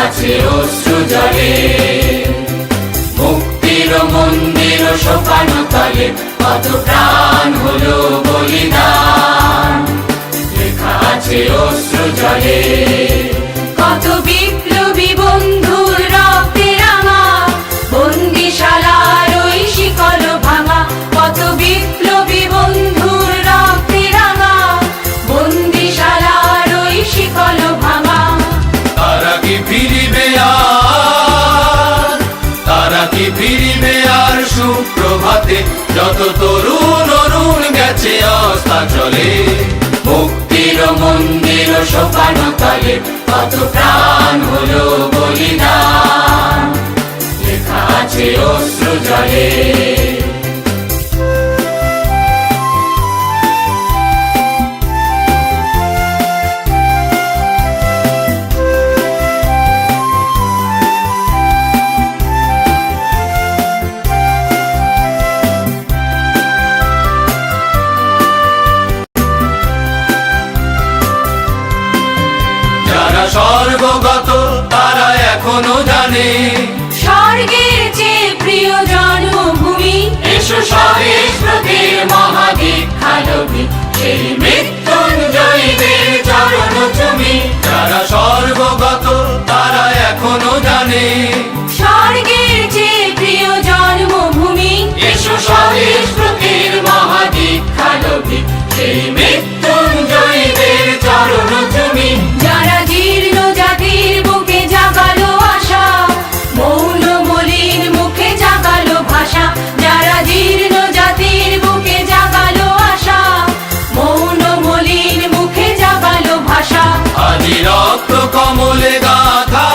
আছে অশ্রু জলে। মুক্তির মন্দির সোপানো তলে কত প্রাণ হলো বলিদান, লেখা আছে অশ্রু জলে। কত বিপ্লবী বন্ধুর রক্তে রাঙা বন্দিশালার ওই শিকল ভাঙা, কত বিপ্লবী বন্ধুর রক্তে রাঙা বন্দিশালার ওই শিকল ভাঙা। তারা কি ফিরিবে আর, তারা কি ফিরিবে আর সুপ্রভাতে, যত তরুণ অরুণ গেছে অস্তাচলে। মুক্তির মন্দির সোপানো তলে কত প্রাণ হলো বলিদান, লেখা আছে অশ্রু জলে। স্বর্গগত তারা এখনো জানে স্বর্গের যে প্রিয় জন্মভূমি, এসো স্বদেশ ব্রতের মহাদীক্ষালোভী, সেই মৃত্যুঞ্জয়ীদের চরণ চুমি। যারা স্বর্গগত তারা এখনো জানে স্বর্গের যে প্রিয় জন্মভূমি, এসো স্বদেশ ব্রতের মহাদীক্ষালোভী, সেই মৃত্যুঞ্জয়ীদের চরণ চুমি। যারা জীর্ণ জাতির বুকে জাগালো আশা, মৌন মলিন মুখে জাগালো ভাষা, যারা জীর্ণ জাতির বুকে জাগালো আশা, মৌন মলিন মুখে জাগালো ভাষা। আজি রক্ত কমলে গাথা,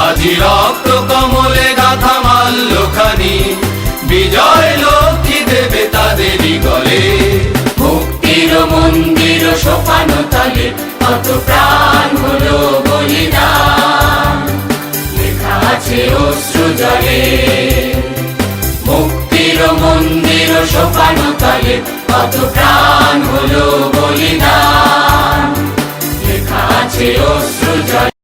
আজি রক্ত কমলে গাথা মাল্যখানি, বিজয় লক্ষ্মী দেবে তাদেরই গলে। মুক্তির মন্দির সোপানো তলে কত প্রাণ হলো বলিদান, লেখা আছে অশ্রু জলে। মুক্তির মন্দির সোপানো তলে কত প্রাণ হলো বলিদান, লেখা আছে অশ্রু জলে।